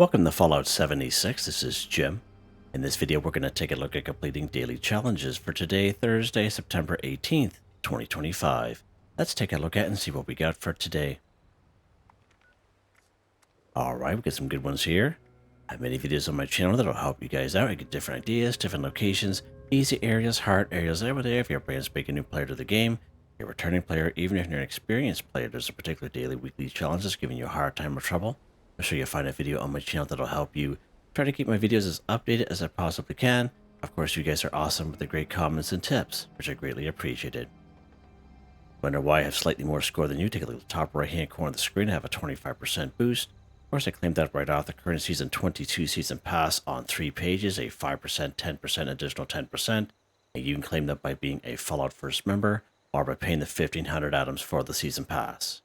Welcome to Fallout 76. This is Jim. In this video, we're going to take a look at completing daily challenges for today, Thursday, September 18th, 2025. Let's take a look at and see what we got for today. Alright, we got some good ones here. I have many videos on my channel that'll help you guys out. I get different ideas, different locations, easy areas, hard areas, every day. If you're a brand spanking new player to the game, you're a returning player, even if you're an experienced player, there's a particular daily, weekly challenge that's giving you a hard time or trouble. I'm sure you'll find a video on my channel that'll help you. Try to keep my videos as updated as I possibly can. Of course, you guys are awesome with the great comments and tips, which I greatly appreciated. Wonder why I have slightly more score than you? Take a look at the top right hand corner of the screen. I have a 25% boost. Of course, I claimed that right off the current season 22 season pass on 3 pages, a 5%, 10%, additional 10%. And you can claim that by being a Fallout First member or by paying the 1,500 atoms for the season pass.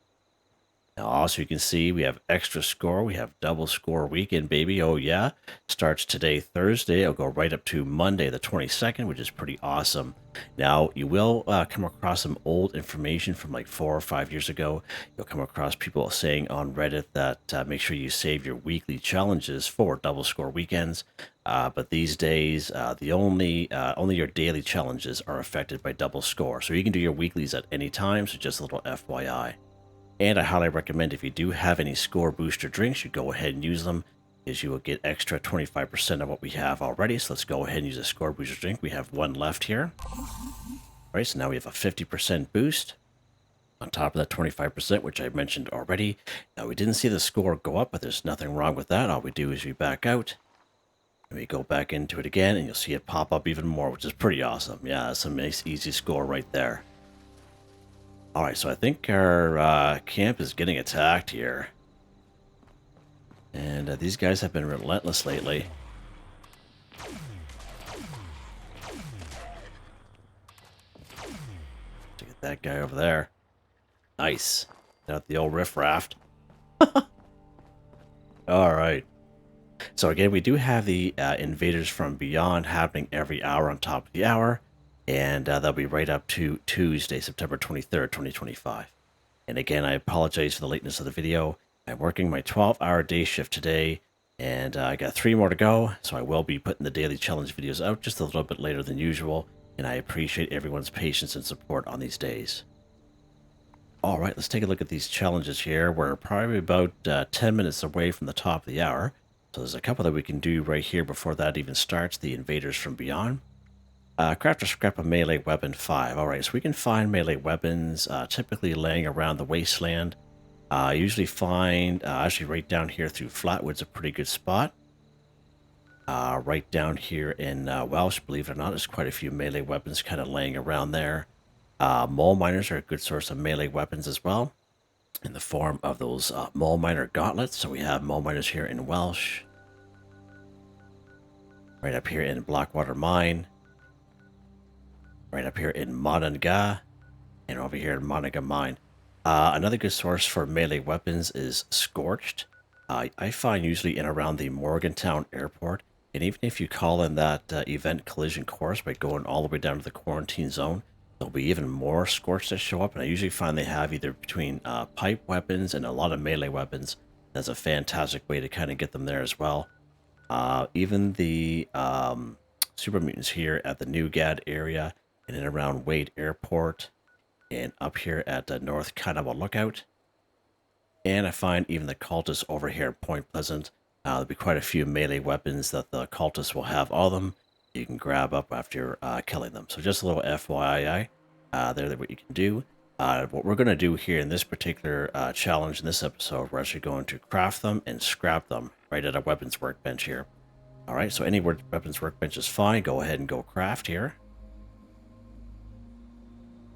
Now, also, you can see we have extra score. We have double score weekend, baby. Oh, yeah. Starts today, Thursday. It'll go right up to Monday, the 22nd, which is pretty awesome. Now, you will come across some old information from like 4 or 5 years ago. You'll come across people saying on Reddit that make sure you save your weekly challenges for double score weekends. But these days, only your daily challenges are affected by double score. So you can do your weeklies at any time. So just a little FYI. And I highly recommend if you do have any score booster drinks, you go ahead and use them, because you will get extra 25% of what we have already. So let's go ahead and use a score booster drink. We have one left here. All right, so now we have a 50% boost on top of that 25%, which I mentioned already. Now, we didn't see the score go up, but there's nothing wrong with that. All we do is we back out, and we go back into it again, and you'll see it pop up even more, which is pretty awesome. Yeah, that's a nice, easy score right there. Alright, so I think our camp is getting attacked here. And these guys have been relentless lately. To get that guy over there. Nice. Got the old riffraff. Alright. So again, we do have the Invaders from Beyond happening every hour on top of the hour. And that'll be right up to Tuesday, September 23rd, 2025. And again, I apologize for the lateness of the video. I'm working my 12-hour day shift today, and I got 3 more to go, so I will be putting the daily challenge videos out just a little bit later than usual, and I appreciate everyone's patience and support on these days. All right, let's take a look at these challenges here. We're probably about 10 minutes away from the top of the hour, so there's a couple that we can do right here before that even starts, the Invaders from Beyond. Craft or scrap a melee weapon 5. Alright, so we can find melee weapons typically laying around the wasteland. I usually find, actually right down here through Flatwood's a pretty good spot. Right down here in Welsh, believe it or not, there's quite a few melee weapons kind of laying around there. Mole miners are a good source of melee weapons as well, in the form of those mole miner gauntlets. So we have mole miners here in Welsh. Right up here in Blackwater Mine. Right up here in Monongah, and over here in Monongah Mine. Another good source for melee weapons is Scorched. I find usually in around the Morgantown Airport, and even if you call in that event collision course by going all the way down to the quarantine zone, there'll be even more Scorched that show up, and I usually find they have either between pipe weapons and a lot of melee weapons. That's a fantastic way to kind of get them there as well. Even the super mutants here at the New Gad area, and in around Wade Airport, and up here at North Kanawa Lookout. And I find even the cultists over here at Point Pleasant, there'll be quite a few melee weapons that the cultists will have all of them. You can grab up after killing them. So just a little FYI, there what you can do. What we're going to do here in this particular challenge in this episode, we're actually going to craft them and scrap them right at a weapons workbench here. Alright, so any weapons workbench is fine. Go ahead and go craft here.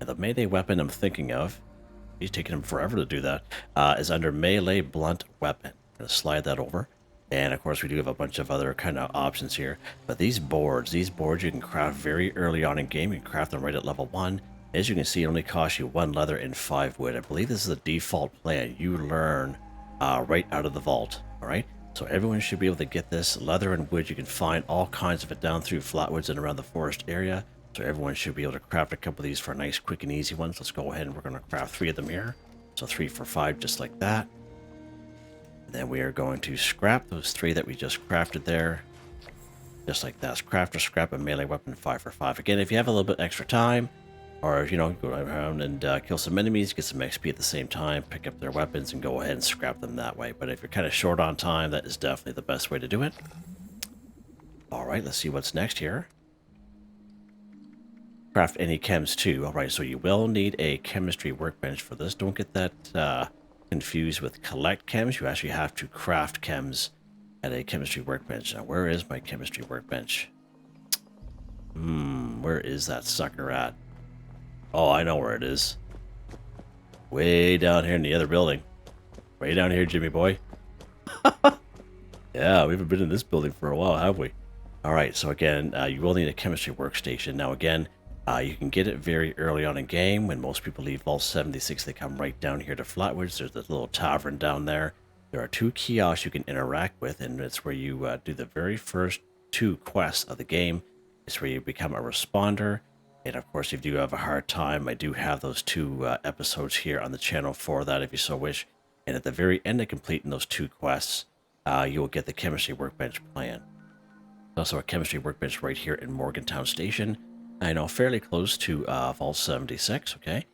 And the melee weapon I'm thinking of, he's taking him forever to do that, is under melee blunt weapon. I'm going to slide that over. And of course we do have a bunch of other kind of options here. But these boards you can craft very early on in game. You can craft them right at level 1. As you can see, it only costs you 1 leather and 5 wood. I believe this is the default plan. You learn right out of the vault. Alright? So everyone should be able to get this. Leather and wood, you can find all kinds of it down through Flatwoods and around the forest area. So everyone should be able to craft a couple of these for nice, quick, and easy ones. Let's go ahead and we're going to craft 3 of them here. So 3 for 5, just like that. And then we are going to scrap those 3 that we just crafted there. Just like that. Craft or scrap a melee weapon 5 for 5. Again, if you have a little bit extra time, or, you know, go around and kill some enemies, get some XP at the same time, pick up their weapons, and go ahead and scrap them that way. But if you're kind of short on time, that is definitely the best way to do it. Alright, let's see what's next here. Craft any chems too. Alright, so you will need a chemistry workbench for this. Don't get that confused with collect chems. You actually have to craft chems at a chemistry workbench. Now, where is my chemistry workbench? Where is that sucker at? Oh, I know where it is. Way down here in the other building. Way down here, Jimmy boy. Yeah, we haven't been in this building for a while, have we? Alright, so again, you will need a chemistry workstation. Now again, you can get it very early on in game. When most people leave Vault 76, they come right down here to Flatwoods. There's this little tavern down there. There are 2 kiosks you can interact with, and it's where you do the very first 2 quests of the game. It's where you become a responder. And of course, if you do have a hard time, I do have those 2 episodes here on the channel for that if you so wish. And at the very end of completing those 2 quests, you will get the chemistry workbench plan. There's also a chemistry workbench right here in Morgantown Station. I know, fairly close to Vault 76, okay?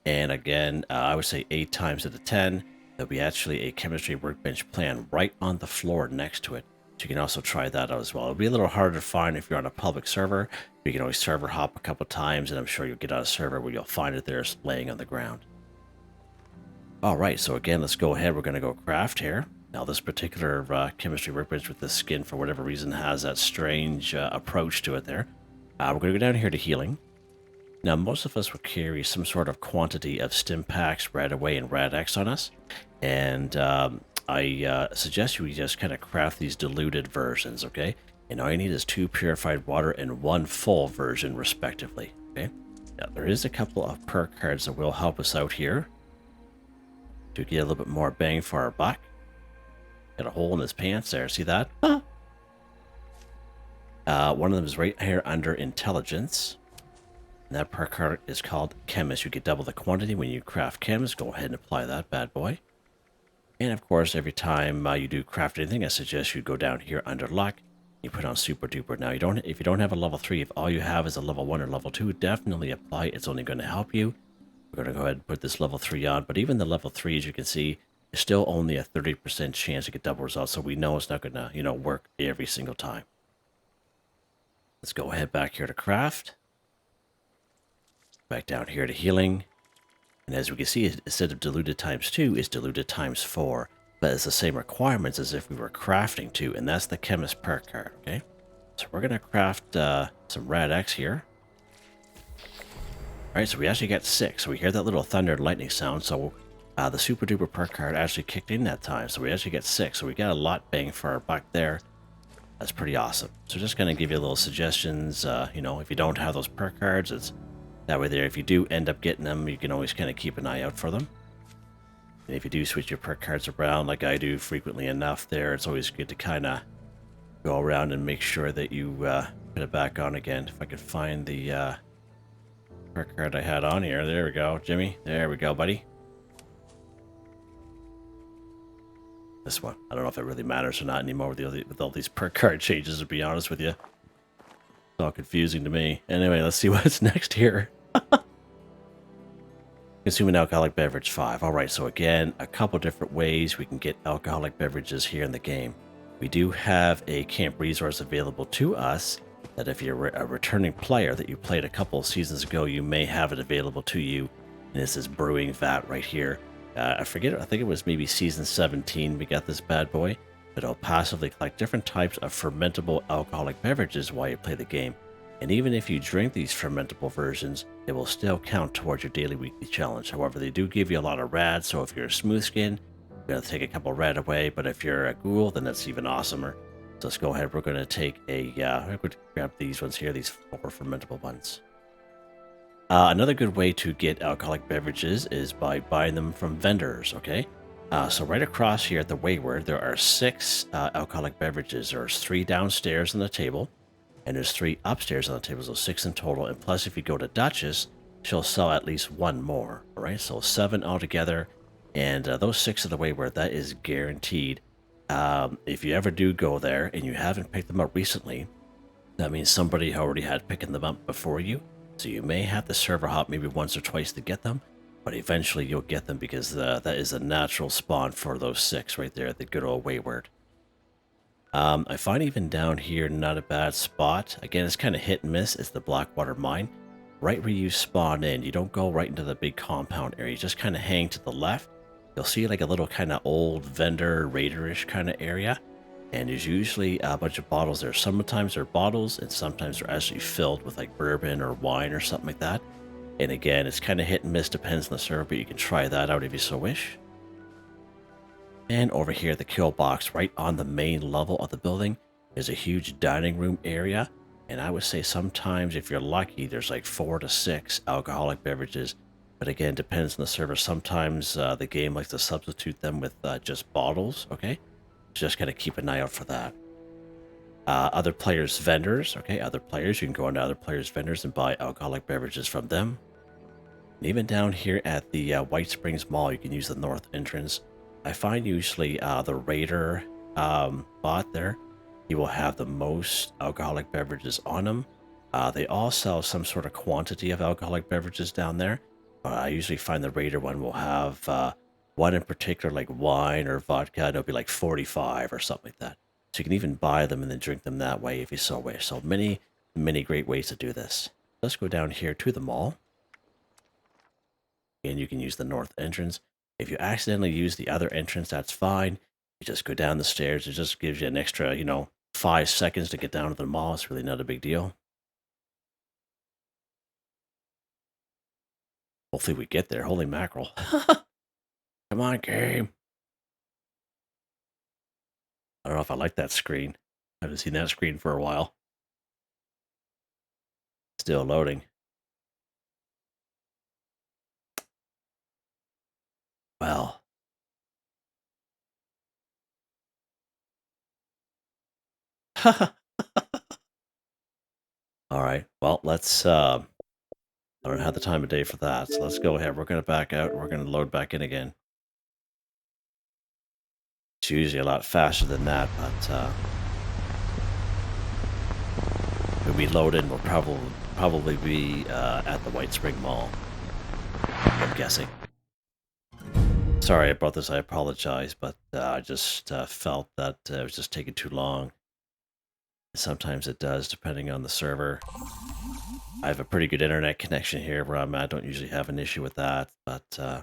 And again, I would say 8 times out of 10, there'll be actually a chemistry workbench plan right on the floor next to it. So you can also try that out as well. It'll be a little harder to find if you're on a public server. You can always server hop a couple times, and I'm sure you'll get on a server where you'll find it there laying on the ground. Alright, so again, let's go ahead. We're going to go craft here. Now, this particular chemistry workbench with the skin, for whatever reason, has that strange approach to it there. We're going to go down here to healing. Now, most of us will carry some sort of quantity of stim packs, Radaway, and Rad-X on us. And I suggest you just kind of craft these diluted versions, okay? And all you need is 2 purified water and 1 full version, respectively, okay? Now, there is a couple of perk cards that will help us out here to get a little bit more bang for our buck. Got a hole in his pants there, see that? Huh. One of them is right here under Intelligence. And that perk card is called Chemist. You get double the quantity when you craft chems. Go ahead and apply that bad boy. And of course, every time you do craft anything, I suggest you go down here under Luck. You put on Super Duper. Now, if you don't have a level 3, if all you have is a level 1 or level 2, definitely apply it. It's only going to help you. We're going to go ahead and put this level 3 on. But even the level 3, as you can see, is still only a 30% chance to get double results. So we know it's not going to, work every single time. Let's go ahead back here to craft. Back down here to healing. And as we can see, instead of diluted times 2, it's diluted times 4. But it's the same requirements as if we were crafting 2. And that's the chemist perk card, okay? So we're going to craft some Rad-X here. Alright, so we actually got 6. So we hear that little thunder and lightning sound. So the Super Duper perk card actually kicked in that time. So we actually get 6. So we got a lot bang for our buck there. That's pretty awesome. So just going to give you a little suggestions. If you don't have those perk cards, it's that way there. If you do end up getting them, you can always kind of keep an eye out for them. And if you do switch your perk cards around, like I do frequently enough there, it's always good to kind of go around and make sure that you put it back on again. If I could find the perk card I had on here. There we go, Jimmy. There we go, buddy. This one. I don't know if it really matters or not anymore with all these perk card changes, to be honest with you. It's all confusing to me. Anyway, let's see what's next here. Consume an alcoholic beverage 5. Alright, so again, a couple different ways we can get alcoholic beverages here in the game. We do have a camp resource available to us that if you're a returning player that you played a couple of seasons ago, you may have it available to you. And this is brewing vat right here. I forget, I think it was maybe season 17 we got this bad boy, but it'll passively collect different types of fermentable alcoholic beverages while you play the game. And even if you drink these fermentable versions, it will still count towards your daily weekly challenge. However, they do give you a lot of rad, so if you're a smooth skin, you're going to take a couple rad away, but if you're a ghoul, then that's even awesomer. So let's go ahead, we're going to take I'm going to grab these ones here, these 4 fermentable ones. Another good way to get alcoholic beverages is by buying them from vendors, okay? So right across here at the Wayward, there are 6 alcoholic beverages. There's 3 downstairs on the table, and there's 3 upstairs on the table, so 6 in total. And plus, if you go to Duchess, she'll sell at least 1 more, all right? So 7 altogether, and those 6 of the Wayward, that is guaranteed If you ever do go there and you haven't picked them up recently, that means somebody already had picking them up before you. So you may have to server hop maybe once or twice to get them, but eventually you'll get them because that is a natural spawn for those 6 right there, the good old Wayward. I find even down here not a bad spot. Again, it's kind of hit and miss. It's the Blackwater Mine. Right where you spawn in, you don't go right into the big compound area. You just kind of hang to the left. You'll see like a little kind of old vendor, raiderish kind of area. And there's usually a bunch of bottles there. Sometimes they're bottles, and sometimes they're actually filled with like bourbon or wine or something like that. And again, it's kind of hit and miss, depends on the server, but you can try that out if you so wish. And over here, the kill box, right on the main level of the building, is a huge dining room area. And I would say sometimes, if you're lucky, there's like 4 to 6 alcoholic beverages. But again, depends on the server. Sometimes the game likes to substitute them with just bottles, okay? So just gotta keep an eye out for that. Other players' vendors, okay? Other players, you can go into other players' vendors and buy alcoholic beverages from them. And even down here at the White Springs Mall, you can use the north entrance. I find usually the Raider bot there, he will have the most alcoholic beverages on him. They all sell some sort of quantity of alcoholic beverages down there. I usually find the Raider one will have one in particular, like wine or vodka, and it'll be like 45 or something like that. So you can even buy them and then drink them that way if you so wish. So many great ways to do this. Let's go down here to the mall. And you can use the north entrance. If you accidentally use the other entrance, that's fine. You just go down the stairs. It just gives you an extra, 5 seconds to get down to the mall. It's really not a big deal. Hopefully we get there. Holy mackerel. Come on, game. I don't know if I like that screen. I haven't seen that screen for a while. Still loading. Well. All right. Well, let's I don't have the time of day for that. So let's go ahead. We're going to back out and we're going to load back in again. It's usually a lot faster than that, but when we load in, we'll probably be at the White Spring Mall. I'm guessing. Sorry about this. I apologize, but I just felt that it was just taking too long. Sometimes it does, depending on the server. I have a pretty good internet connection here where I'm at. I don't usually have an issue with that, but so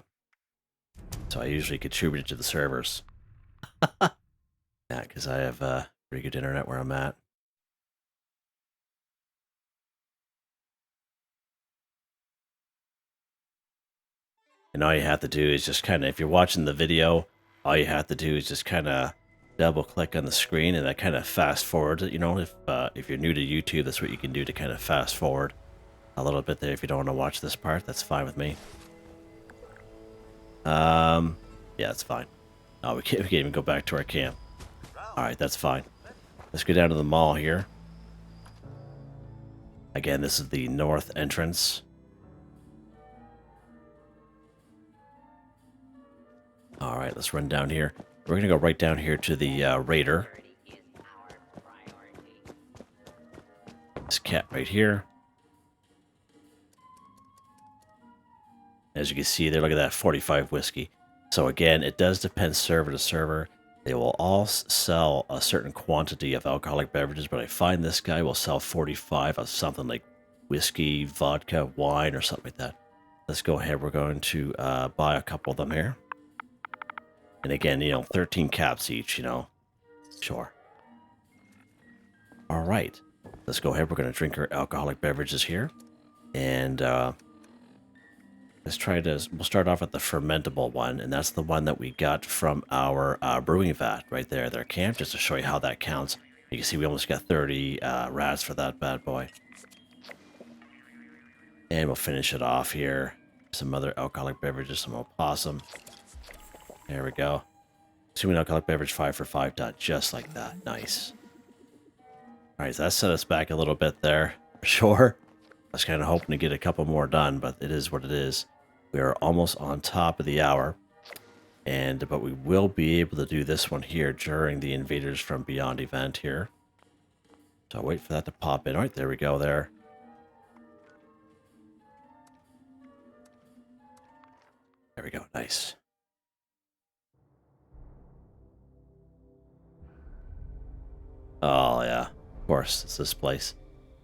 I usually contribute to the servers. Yeah, because I have pretty good internet where I'm at. And all you have to do is just kind of, if you're watching the video, all you have to do is just kind of double click on the screen and that kind of fast forward. If you're new to YouTube, that's what you can do to kind of fast forward a little bit there. If you don't want to watch this part, that's fine with me. Yeah, that's fine. Oh, we can't even go back to our camp. All right, that's fine. Let's go down to the mall here. Again, this is the north entrance. All right, let's run down here. We're going to go right down here to the Raider. This cat right here. As you can see there, look at that 45 whiskey. So again, it does depend server to server. They will all sell a certain quantity of alcoholic beverages, but I find this guy will sell 45 of something like whiskey, vodka, wine, or something like that. Let's go ahead. We're going to buy a couple of them here. And again, 13 caps each, Sure. All right. Let's go ahead. We're going to drink our alcoholic beverages here. And we'll start off with the fermentable one. And that's the one that we got from our brewing vat right there. Their camp, just to show you how that counts. You can see we almost got 30 rats for that bad boy. And we'll finish it off here. Some other alcoholic beverages, some opossum. There we go. Assuming alcoholic beverage 5 for 5 done. Just like that. Nice. Alright, so that set us back a little bit there. For sure. I was kind of hoping to get a couple more done, but it is what it is. We are almost on top of the hour. But we will be able to do this one here during the Invaders from Beyond event here. So I'll wait for that to pop in. All right, there we go there. There we go, nice. Oh yeah, of course, it's this place.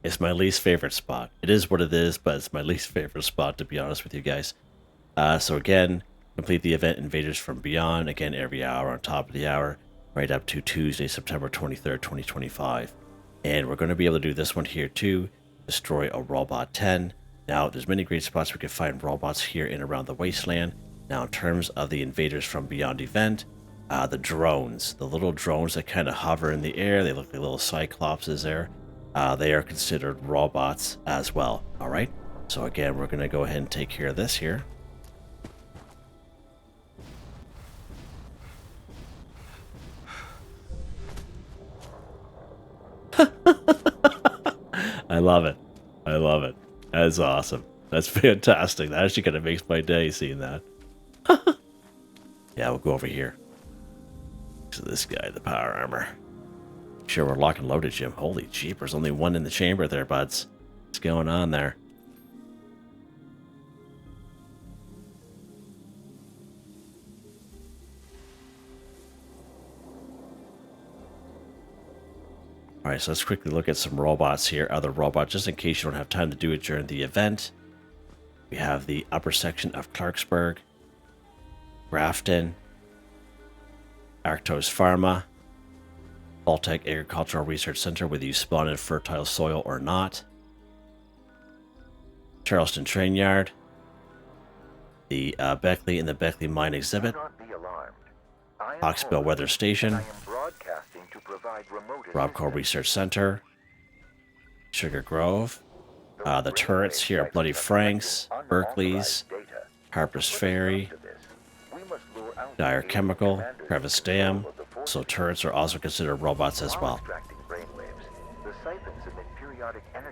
It's my least favorite spot. It is what it is, but it's my least favorite spot, to be honest with you guys. So again, complete the event Invaders from Beyond, again, every hour on top of the hour, right up to Tuesday, September 23rd, 2025. And we're going to be able to do this one here too, destroy a Robot 10. Now, there's many great spots we can find robots here in around the Wasteland. Now, in terms of the Invaders from Beyond event, the drones, the little drones that kind of hover in the air, they look like little cyclopses there. They are considered robots as well. All right. So again, we're going to go ahead and take care of this here. I love it. I love it. That's awesome. That's fantastic. That actually kind of makes my day seeing that. Yeah, we'll go over here. So this guy, the power armor. Sure, we're lock and loaded, Jim. Holy jeepers, only one in the chamber there, buds. What's going on there? Alright, so let's quickly look at some robots here. Other robots, just in case you don't have time to do it during the event. We have the upper section of Clarksburg, Grafton, Arctos Pharma, Baltec Agricultural Research Center, whether you spawn in fertile soil or not, Charleston Train Yard, the Beckley and the Beckley Mine Exhibit, Oxbow Weather Station, Robco Research Center, Sugar Grove, the turrets here at Bloody Frank's, Berkeley's, Harper's Ferry, Dyer Chemical, Crevice Dam. So turrets are also considered robots as well.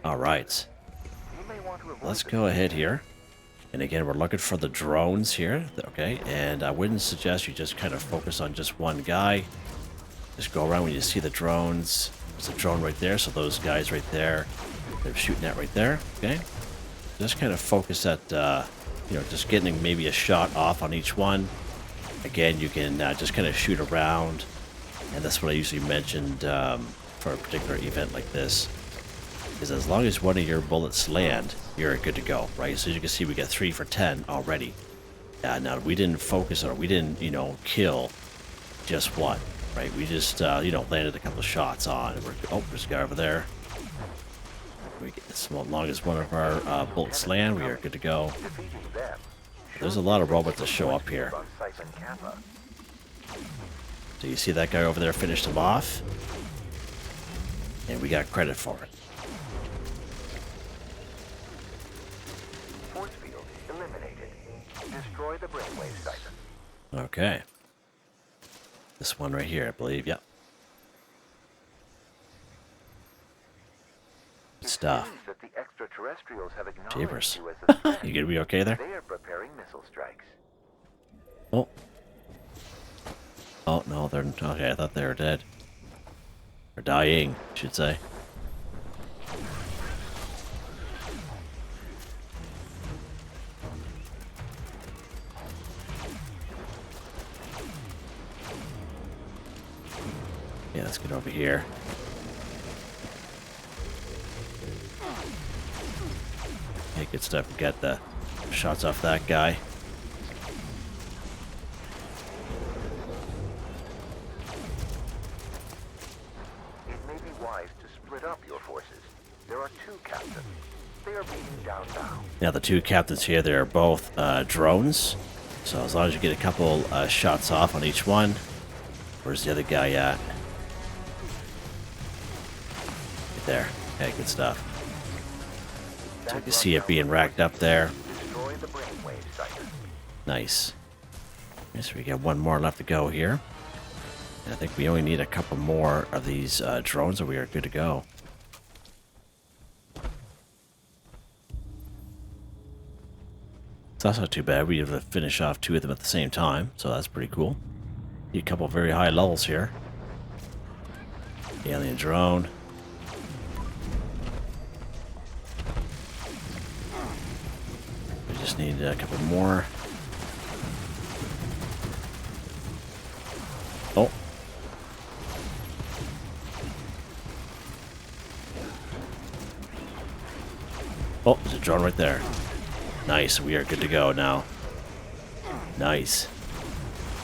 Alright. Let's go ahead here. And again, we're looking for the drones here. Okay, and I wouldn't suggest you just kind of focus on just one guy. Just go around when you see the drones. There's a drone right there, so those guys right there, they're shooting at right there. Okay, just kind of focus at, just getting maybe a shot off on each one. Again, you can just kind of shoot around, and that's what I usually mentioned for a particular event like this. Is as long as one of your bullets land, you're good to go, right? So as you can see, we got 3 for 10 already. Now we didn't focus on it. We didn't, kill just one, right? We just, landed a couple of shots on. There's a guy over there. We get as long as one of our bullets land, we are good to go. There's a lot of robots that show up here. So you see that guy over there finished him off, and we got credit for it. Destroy the brainwave siphon. Okay. This one right here, I believe. Yep. Good stuff. Jeepers. You gonna be okay there? They are preparing missile strikes. Oh. Oh no, they're okay. I thought they were dead. Or dying, I should say. Yeah, let's get over here. Okay, good stuff. We got the shots off that guy. It may be wise to split up your forces. There are 2 captains. They are beating down now. Now the 2 captains here, they are both drones. So as long as you get a couple shots off on each one. Where's the other guy at? Right there. Okay, good stuff. So you can see it being racked up there. Nice. Okay, so we got one more left to go here. And I think we only need a couple more of these drones and we are good to go. So that's not too bad. We have to finish off 2 of them at the same time, so that's pretty cool. A couple of very high levels here. Alien drone. We just need a couple more. Oh. Oh, there's a drone right there. Nice, we are good to go now. Nice.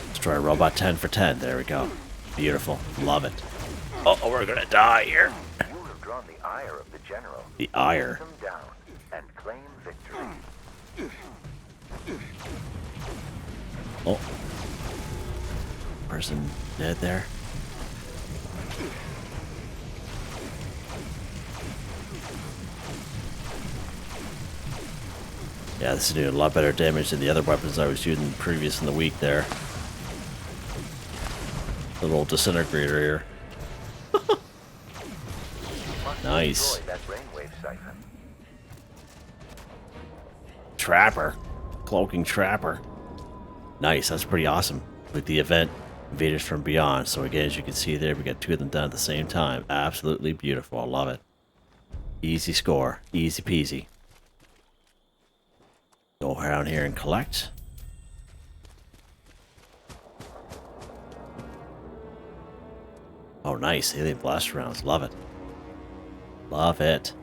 Destroy robot 10 for 10. There we go. Beautiful. Love it. Oh, we're gonna die here. You have drawn the ire of the general. The ire. Hunt them down and claim victory. Oh. Person dead there. Yeah, this is doing a lot better damage than the other weapons I was using previous in the week there. Little disintegrator here. Nice. That brainwave siphon. Trapper. Cloaking Trapper. Nice, that's pretty awesome. With the event, Invaders from Beyond. So again, as you can see there, we got 2 of them done at the same time. Absolutely beautiful. I love it. Easy score. Easy peasy. Go around here and collect. Oh, nice. Alien blast rounds. Love it. Love it.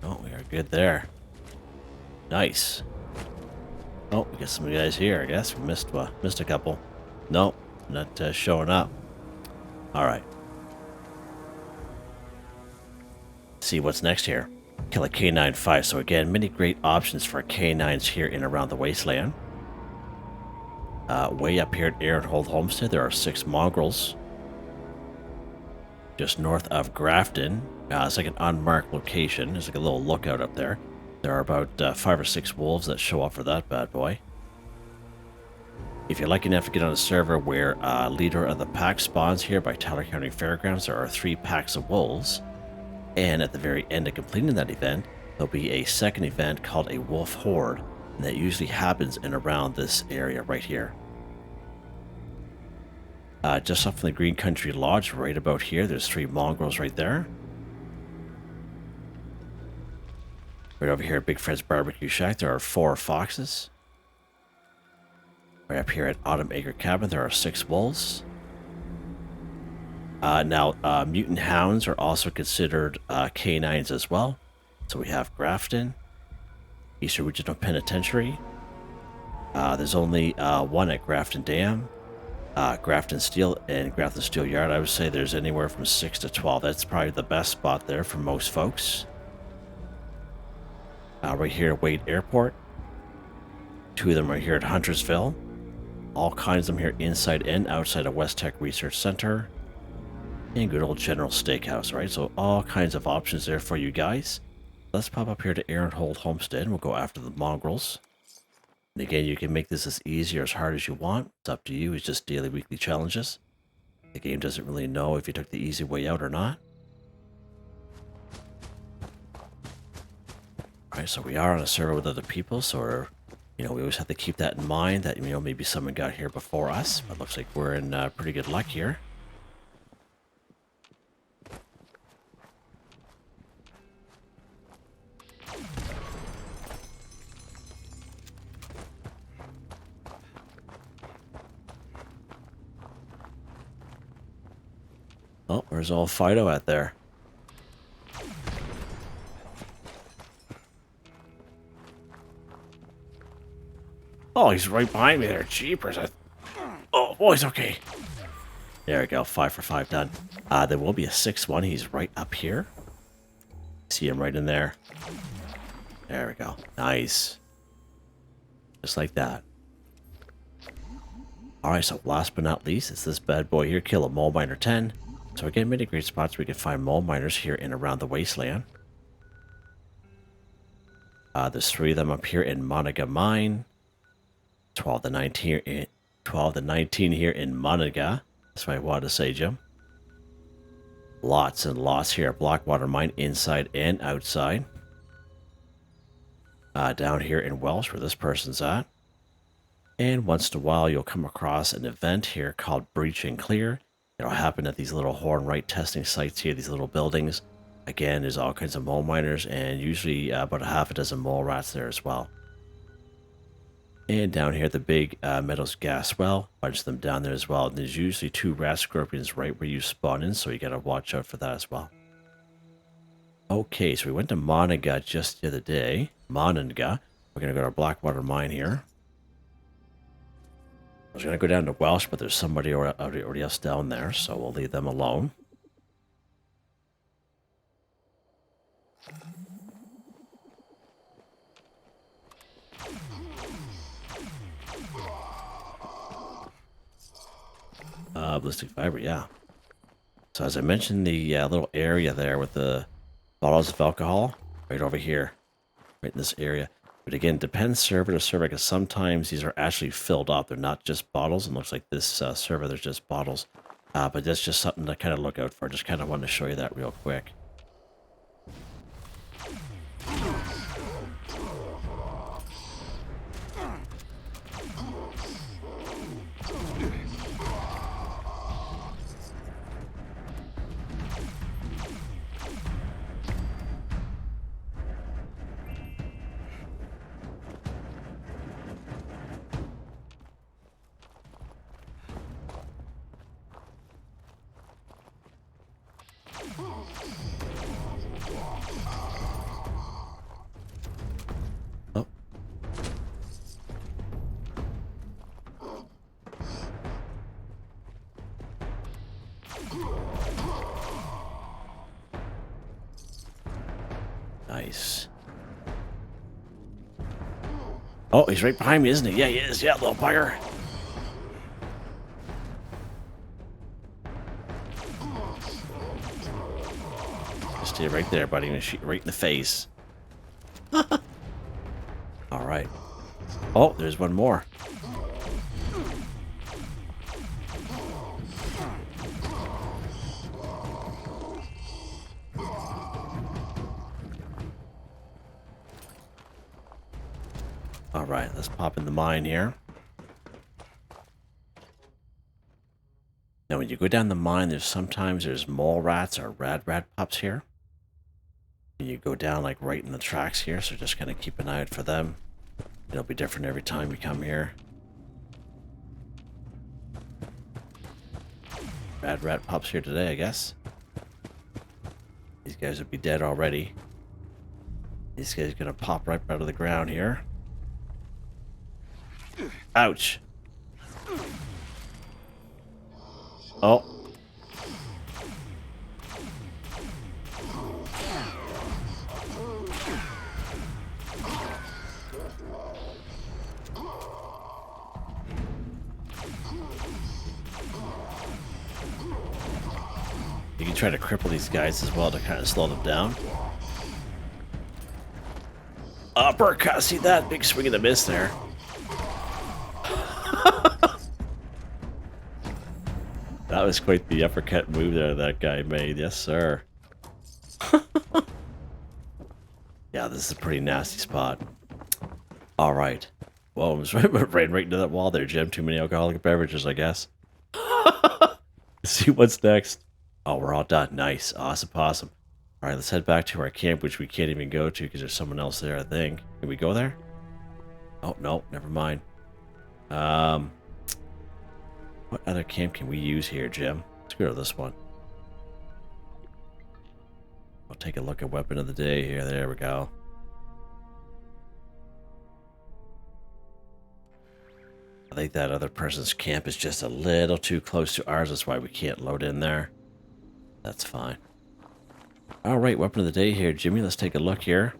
Oh, we are good there. Nice. Oh, we got some guys here, I guess. We missed a couple. Nope, not showing up. Alright. See what's next here. Kill a K9 5. So again, many great options for K9s here in around the wasteland. Way up here at Aaronhold Homestead, there are 6 mongrels. Just north of Grafton. It's like an unmarked location. There's like a little lookout up there. There are about 5 or 6 wolves that show up for that bad boy. If you're lucky enough to get on a server where Leader of the Pack spawns here by Tyler County Fairgrounds, there are 3 packs of wolves. And at the very end of completing that event, there'll be a second event called a Wolf Horde. And that usually happens in around this area right here. Just off from the Green Country Lodge, right about here, there's 3 mongrels right there. Right over here at Big Fred's Barbecue Shack, there are 4 foxes. Right up here at Autumn Acre Cabin, there are 6 wolves. Now, mutant hounds are also considered canines as well. So we have Grafton, Eastern Regional Penitentiary. There's only 1 at Grafton Dam. Grafton Steel and Grafton Steel Yard, I would say there's anywhere from 6 to 12. That's probably the best spot there for most folks. Right here at Wade Airport. 2 of them are here at Huntersville. All kinds of them here inside and outside of West Tech Research Center. And good old General Steakhouse, right? So all kinds of options there for you guys. Let's pop up here to Aaronhold Homestead and we'll go after the mongrels. And again, you can make this as easy or as hard as you want. It's up to you. It's just daily, weekly challenges. The game doesn't really know if you took the easy way out or not. Alright, so we are on a server with other people, so we always have to keep that in mind that, maybe someone got here before us. But it looks like we're in pretty good luck here. Oh, where's old Fido at there? Oh, he's right behind me there. Jeepers. Oh, boys, okay. There we go. 5 for 5 done. There will be a 6th one. He's right up here. See him right in there. There we go. Nice. Just like that. Alright, so last but not least, it's this bad boy here. Kill a Mole Miner 10. So again, many great spots where we can find mole miners here and around the wasteland. There's 3 of them up here in Monaga Mine. 12 to 19 here in Monaga. That's what I wanted to say, Jim. Lots and lots here at Blackwater Mine, inside and outside. down here in Welsh where this person's at. And once in a while, you'll come across an event here called Breach and Clear. It'll happen at these little Hornwright testing sites here, these little buildings. Again, there's all kinds of mole miners and usually about a half a dozen mole rats there as well. And down here, the big Meadows gas well, bunch of them down there as well. And there's usually 2 rat scorpions right where you spawn in, so you gotta watch out for that as well. Okay, so we went to Moninga just the other day. Moninga. We're gonna go to Blackwater Mine here. I was gonna go down to Welsh, but there's somebody already else down there, so we'll leave them alone. Ballistic fiber, yeah. So as I mentioned, the little area there with the bottles of alcohol, right over here, right in this area. But again, depends server to server, because sometimes these are actually filled up. They're not just bottles, and looks like this server, there's just bottles. But that's just something to kind of look out for. Just kind of wanted to show you that real quick. Oh. Nice. Oh, he's right behind me, isn't he? Yeah, he is. Yeah, little bugger. Just stay right there, buddy. I'm gonna shoot you right in the face. All right. Oh, there's one more. All right, let's pop in the mine here. Now, when you go down the mine, there's mole rats or rad rat pups here. And you go down like right in the tracks here, so just kind of keep an eye out for them. It'll be different every time you come here. Rad rat pups here today, I guess. These guys would be dead already. These guys are gonna pop right out of the ground here. Ouch. Oh. You can try to cripple these guys as well to kind of slow them down. Uppercut, see that? Big swing and a miss there. That was quite the uppercut move there that guy made. Yes, sir. Yeah, this is a pretty nasty spot. All right. Well, I was ran right into that wall there, Jim. Too many alcoholic beverages, I guess. Let's see what's next. Oh, we're all done. Nice. Awesome. Awesome. All right, let's head back to our camp, which we can't even go to because there's someone else there, I think. Can we go there? Oh, no. Never mind. What other camp can we use here, Jim? Let's go to this one. We'll take a look at weapon of the day here. There we go. I think that other person's camp is just a little too close to ours. That's why we can't load in there. That's fine. All right, weapon of the day here, Jimmy. Let's take a look here.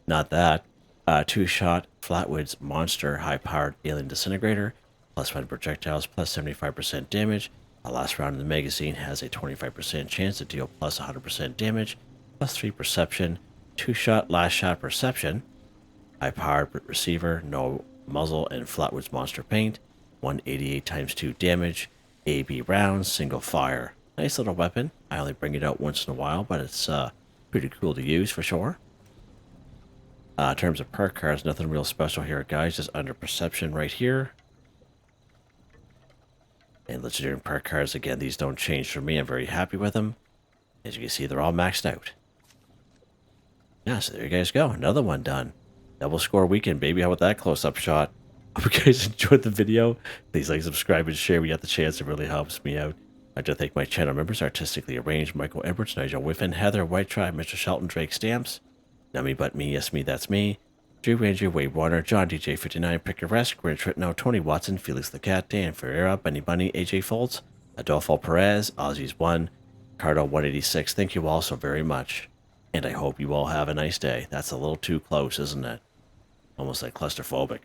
Not that. 2-shot Flatwoods Monster High-Powered Alien Disintegrator. Plus 1 projectiles, plus 75% damage. The last round in the magazine has a 25% chance to deal plus 100% damage. Plus 3 perception. 2-shot last shot perception. High-powered receiver, no muzzle, and Flatwoods Monster Paint. 188 times 2 damage. AB rounds, single fire. Nice little weapon. I only bring it out once in a while, but it's pretty cool to use for sure. In terms of perk cards, nothing real special here, guys. Just under perception right here. And legendary perk cards, again, these don't change for me. I'm very happy with them. As you can see, they're all maxed out. Yeah, so there you guys go. Another one done. Double score weekend, baby. How about that close-up shot? Hope you guys enjoyed the video. Please like, subscribe, and share when you get the chance. It really helps me out. I'd like to thank my channel members, Artistically Arranged, Michael Edwards, Nigel Whiffen, Heather, White Tribe, Mr. Shelton, Drake Stamps, Nummy But Me, Yes Me, That's Me, Drew Ranger, Wade Warner, John DJ59, Picaresque, Grinch Ritno, Tony Watson, Felix the Cat, Dan Ferreira, Bunny Bunny, AJ Foltz, Adolfo Perez, Aussies1, Cardo186. Thank you all so very much. And I hope you all have a nice day. That's a little too close, isn't it? Almost like claustrophobic.